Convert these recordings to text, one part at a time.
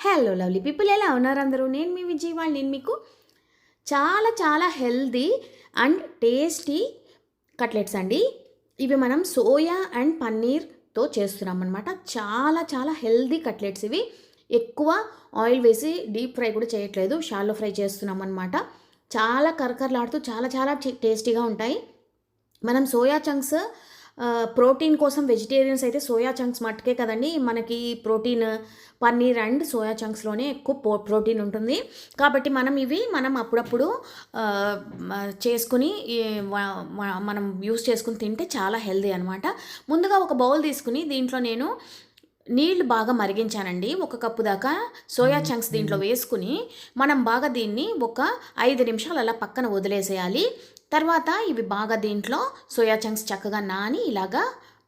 Hello lovely people, ఎలా ఉన్నారు అందరూ? నేను మీ విజయవాడ. నేను మీకు చాలా చాలా హెల్దీ అండ్ టేస్టీ కట్లెట్స్ అండి. ఇవి మనం సోయా అండ్ పన్నీర్తో చేస్తున్నాం అనమాట. చాలా చాలా హెల్దీ కట్లెట్స్ ఇవి. ఎక్కువ ఆయిల్ వేసి డీప్ ఫ్రై కూడా చేయట్లేదు, షాలో ఫ్రై చేస్తున్నాం అనమాట. చాలా కరకరలాడుతూ చాలా చాలా టేస్టీగా ఉంటాయి. మనం సోయా చంక్స్ ప్రోటీన్ కోసం వెజిటేరియన్స్ అయితే సోయా చంక్స్ మట్టుకే కదండి మనకి ప్రోటీన్. పన్నీర్ అండ్ సోయా చంక్స్లోనే ఎక్కువ ప్రోటీన్ ఉంటుంది. కాబట్టి మనం అప్పుడప్పుడు చేసుకుని మనం యూస్ చేసుకుని తింటే చాలా హెల్దీ అనమాట. ముందుగా ఒక బౌల్ తీసుకుని దీంట్లో నేను నీళ్లు బాగా మరిగించానండి. 1 కప్పు దాకా సోయా చంక్స్ దీంట్లో వేసుకుని మనం బాగా దీన్ని ఒక 5 నిమిషాలు అలా పక్కన వదిలేసేయాలి. తర్వాత ఇవి బాగా దీంట్లో సోయా చంక్స్ చక్కగా నాని ఇలాగా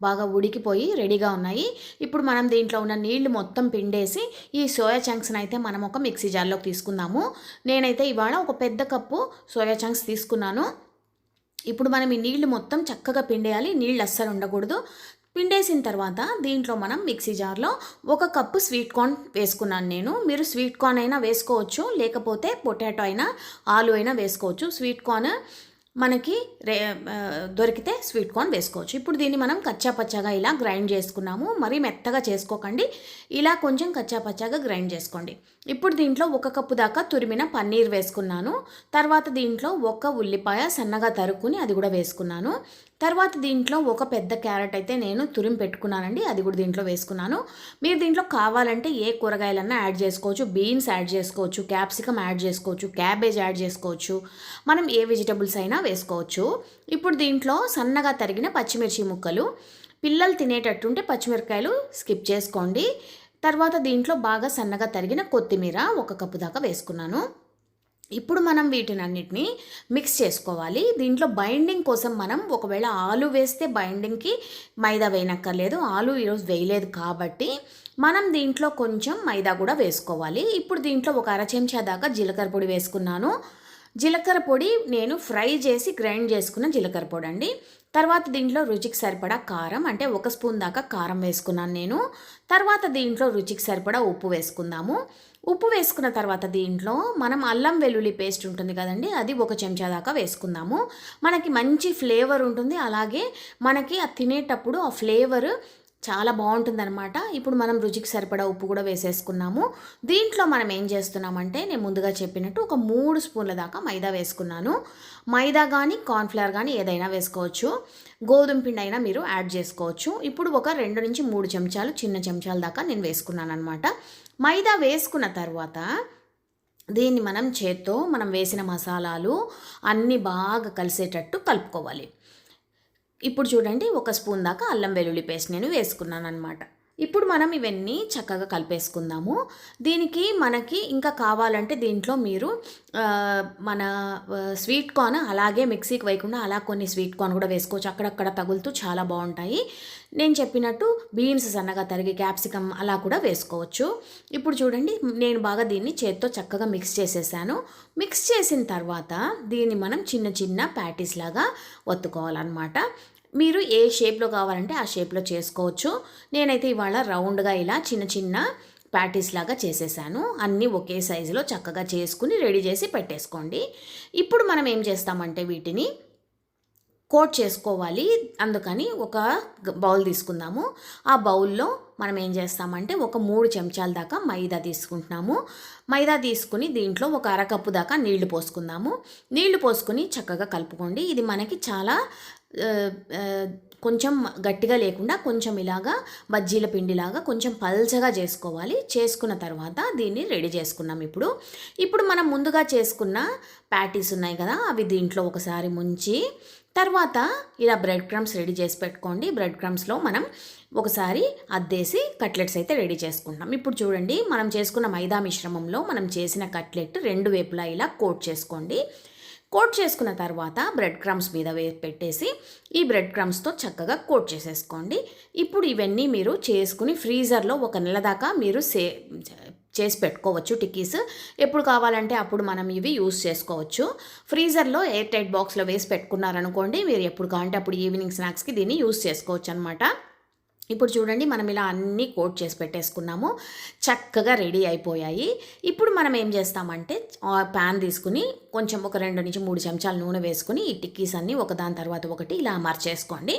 బాగా ఉడికిపోయి రెడీగా ఉన్నాయి. ఇప్పుడు మనం దీంట్లో ఉన్న నీళ్లు మొత్తం పిండేసి ఈ సోయా చంక్స్ని అయితే మనం ఒక మిక్సీ జార్లోకి తీసుకుందాము. నేనైతే ఇవాళ ఒక పెద్ద కప్పు సోయా చంక్స్ తీసుకున్నాను. ఇప్పుడు మనం ఈ నీళ్లు మొత్తం చక్కగా పిండేయాలి, నీళ్ళు అస్సలు ఉండకూడదు. పిండేసిన తర్వాత దీంట్లో మనం మిక్సీ జార్లో 1 కప్పు స్వీట్ కార్న్ వేసుకున్నాను నేను. మీరు స్వీట్ కార్న్ అయినా వేసుకోవచ్చు, లేకపోతే పొటాటో అయినా ఆలు అయినా వేసుకోవచ్చు. స్వీట్ కార్న్ మనకి దొరికితే స్వీట్ కార్న్ వేసుకోవచ్చు. ఇప్పుడు దీన్ని మనం కచ్చాపచ్చాగా ఇలా గ్రైండ్ చేసుకున్నాము. మరీ మెత్తగా చేసుకోకండి, ఇలా కొంచెం కచ్చాపచ్చాగా గ్రైండ్ చేసుకోండి. ఇప్పుడు దీంట్లో 1 కప్పు దాకా తురిమిన పన్నీర్ వేసుకున్నాను. తర్వాత దీంట్లో 1 ఉల్లిపాయ సన్నగా తరుక్కుని అది కూడా వేసుకున్నాను. తర్వాత దీంట్లో 1 పెద్ద క్యారెట్ అయితే నేను తురిమి పెట్టుకున్నానండి, అది కూడా దీంట్లో వేసుకున్నాను. మీరు దీంట్లో కావాలంటే ఏ కూరగాయలన్నా యాడ్ చేసుకోవచ్చు. బీన్స్ యాడ్ చేసుకోవచ్చు, క్యాప్సికమ్ యాడ్ చేసుకోవచ్చు, క్యాబేజ్ యాడ్ చేసుకోవచ్చు, మనం ఏ వెజిటబుల్స్ అయినా వేసుకోవచ్చు. ఇప్పుడు దీంట్లో సన్నగా తరిగిన పచ్చిమిర్చి ముక్కలు, పిల్లలు తినేటట్టుంటే పచ్చిమిరపకాయలు స్కిప్ చేసుకోండి. తర్వాత దీంట్లో బాగా సన్నగా తరిగిన కొత్తిమీర 1 కప్పు దాకా వేసుకున్నాను. ఇప్పుడు మనం వీటినన్నిటిని మిక్స్ చేసుకోవాలి. దీంట్లో బైండింగ్ కోసం మనం ఒకవేళ ఆలు వేస్తే బైండింగ్కి మైదా వేయనక్కర్లేదు. ఆలు ఈరోజు వేయలేదు కాబట్టి మనం దీంట్లో కొంచెం మైదా కూడా వేసుకోవాలి. ఇప్పుడు దీంట్లో 1 అర చెంచా దాకా జీలకర్ర పొడి వేసుకున్నాను. జీలకర్ర పొడి నేను ఫ్రై చేసి గ్రైండ్ చేసుకున్న జీలకర్ర పొడి అండి. తర్వాత దీంట్లో రుచికి సరిపడా కారం, అంటే 1 స్పూన్ దాకా కారం వేసుకున్నాను నేను. తర్వాత దీంట్లో రుచికి సరిపడా ఉప్పు వేసుకుందాము. ఉప్పు వేసుకున్న తర్వాత దీంట్లో మనం అల్లం వెల్లుల్లి పేస్ట్ ఉంటుంది కదండి, అది 1 చెంచా దాకా వేసుకుందాము. మనకి మంచి ఫ్లేవర్ ఉంటుంది, అలాగే మనకి అది తినేటప్పుడు ఆ ఫ్లేవర్ చాలా బాగుంటుందన్నమాట. ఇప్పుడు మనం రుచికి సరిపడా ఉప్పు కూడా వేసేసుకున్నాము. దీంట్లో మనం ఏం చేస్తున్నామంటే నేను ముందుగా చెప్పినట్టు ఒక 3 స్పూన్ల దాకా మైదా వేసుకున్నాను. మైదా కానీ కార్న్ఫ్లవర్ కానీ ఏదైనా వేసుకోవచ్చు, గోధుమ పిండి అయినా మీరు యాడ్ చేసుకోవచ్చు. ఇప్పుడు ఒక 2 నుంచి 3 చెంచాలు చిన్న చెంచాల దాకా నేను వేసుకున్నాను అనమాట. మైదా వేసుకున్న తర్వాత దీన్ని మనం చేత్తో మనం వేసిన మసాలాలు అన్నీ బాగా కలిసేటట్టు కలుపుకోవాలి. ఇప్పుడు చూడండి 1 స్పూన్ దాకా అల్లం వెల్లుల్లి పేస్ట్ నేను వేసుకున్నాను అనమాట. ఇప్పుడు మనం ఇవన్నీ చక్కగా కలిపేసుకుందాము. దీనికి మనకి ఇంకా కావాలంటే దీంట్లో మీరు మన స్వీట్ కార్న్ అలాగే మిక్సీకి వేయకుండా అలా కొన్ని స్వీట్ కార్న్ కూడా వేసుకోవచ్చు, అక్కడక్కడ తగులుతూ చాలా బాగుంటాయి. నేను చెప్పినట్టు బీన్స్ సన్నగా తరిగి క్యాప్సికమ్ అలా కూడా వేసుకోవచ్చు. ఇప్పుడు చూడండి నేను బాగా దీన్ని చేత్తో చక్కగా మిక్స్ చేసేసాను. మిక్స్ చేసిన తర్వాత దీన్ని మనం చిన్న చిన్న ప్యాటీస్ లాగా ఒత్తుకోవాలన్నమాట. మీరు ఏ షేప్లో కావాలంటే ఆ షేప్లో చేసుకోవచ్చు. నేనైతే ఇవాళ రౌండ్గా ఇలా చిన్న చిన్న ప్యాటీస్ లాగా చేసేసాను. అన్నీ ఒకే సైజులో చక్కగా చేసుకుని రెడీ చేసి పెట్టేసుకోండి. ఇప్పుడు మనం ఏం చేస్తామంటే వీటిని కోట్ చేసుకోవాలి. అందుకని ఒక బౌల్ తీసుకుందాము. ఆ బౌల్లో మనం ఏం చేస్తామంటే ఒక 3 చెంచాల దాకా మైదా తీసుకుంటున్నాము. మైదా తీసుకుని దీంట్లో 1 అరకప్పు దాకా నీళ్లు పోసుకుందాము. నీళ్లు పోసుకొని చక్కగా కలుపుకోండి. ఇది మనకి చాలా కొంచెం గట్టిగా లేకుండా కొంచెం ఇలాగా బజ్జీల పిండిలాగా కొంచెం పల్చగా చేసుకోవాలి. చేసుకున్న తర్వాత దీన్ని రెడీ చేసుకున్నాం. ఇప్పుడు మనం ముందుగా చేసుకున్న ప్యాటీస్ ఉన్నాయి కదా, అవి దీంట్లో ఒకసారి ముంచి తర్వాత ఇలా బ్రెడ్ క్రమ్స్ రెడీ చేసి పెట్టుకోండి. బ్రెడ్ క్రమ్స్లో మనం ఒకసారి అద్దేసి కట్లెట్స్ అయితే రెడీ చేసుకుంటాం. ఇప్పుడు చూడండి మనం చేసుకున్న మైదా మిశ్రమంలో మనం చేసిన కట్లెట్ 2 వైపులా ఇలా కోట్ చేసుకోండి. కోట్ చేసుకున్న తర్వాత బ్రెడ్ క్రమ్స్ మీద పెట్టేసి ఈ బ్రెడ్ క్రమ్స్తో చక్కగా కోట్ చేసేసుకోండి. ఇప్పుడు ఇవన్నీ మీరు చేసుకుని ఫ్రీజర్లో 1 నెల దాకా మీరు చేసి పెట్టుకోవచ్చు. టిక్కీస్ ఎప్పుడు కావాలంటే అప్పుడు మనం ఇవి యూస్ చేసుకోవచ్చు. ఫ్రీజర్లో ఎయిర్ టైట్ బాక్స్లో వేసి పెట్టుకున్నారనుకోండి, మీరు ఎప్పుడు కావాలంటే అప్పుడు ఈవినింగ్ స్నాక్స్కి దీన్ని యూస్ చేసుకోవచ్చు అనమాట. ఇప్పుడు చూడండి మనం ఇలా అన్నీ కోట్ చేసి పెట్టేసుకున్నాము, చక్కగా రెడీ అయిపోయాయి. ఇప్పుడు మనం ఏం చేస్తామంటే ప్యాన్ తీసుకుని కొంచెం ఒక 2-3 చెంచాలు నూనె వేసుకుని ఈ టిక్కీస్ అన్నీ ఒకదాని తర్వాత ఒకటి ఇలా అమర్చేసుకోండి.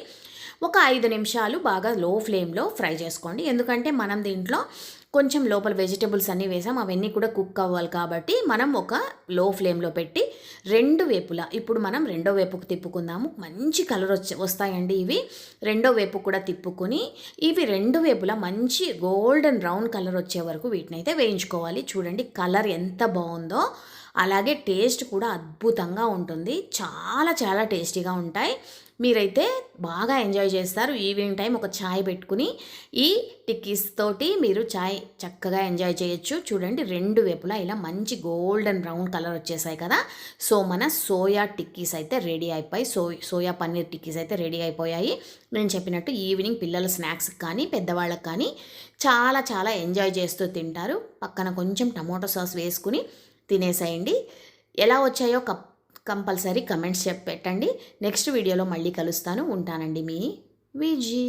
ఒక 5 నిమిషాలు బాగా లో ఫ్లేమ్లో ఫ్రై చేసుకోండి. ఎందుకంటే మనం దీంట్లో కొంచెం లోపల వెజిటబుల్స్ అన్నీ వేసాం, అవన్నీ కూడా కుక్ అవ్వాలి కాబట్టి మనం ఒక లో ఫ్లేమ్లో పెట్టి రెండు వైపులా ఇప్పుడు మనం రెండో వైపుకు తిప్పుకుందాము. మంచి కలర్ వస్తాయండి ఇవి. రెండో వైపు కూడా తిప్పుకొని ఇవి రెండు వైపులా మంచి గోల్డెన్ బ్రౌన్ కలర్ వచ్చే వరకు వీటిని అయితే వేయించుకోవాలి. చూడండి కలర్ ఎంత బాగుందో, అలాగే టేస్ట్ కూడా అద్భుతంగా ఉంటుంది. చాలా చాలా టేస్టీగా ఉంటాయి. మీరైతే బాగా ఎంజాయ్ చేస్తారు. ఈవినింగ్ టైం ఒక ఛాయ్ పెట్టుకుని ఈ టిక్కీస్ తోటి మీరు ఛాయ్ చక్కగా ఎంజాయ్ చేయొచ్చు. చూడండి రెండు వైపులా ఇలా మంచి గోల్డెన్ బ్రౌన్ కలర్ వచ్చేసాయి కదా. సో మన సోయా టిక్కీస్ అయితే రెడీ అయిపోయి సోయా పన్నీర్ టిక్కీస్ అయితే రెడీ అయిపోయాయి. నేను చెప్పినట్టు ఈవినింగ్ పిల్లల స్నాక్స్కి కానీ పెద్దవాళ్ళకి కానీ చాలా చాలా ఎంజాయ్ చేస్తూ తింటారు. పక్కన కొంచెం టమోటో సాస్ వేసుకుని తినేసేయండి. ఎలా వచ్చాయో కంపల్సరీ కమెంట్స్ పెట్టండి. నెక్స్ట్ వీడియోలో మళ్ళీ కలుస్తాను. ఉంటానండి మీ విజీ.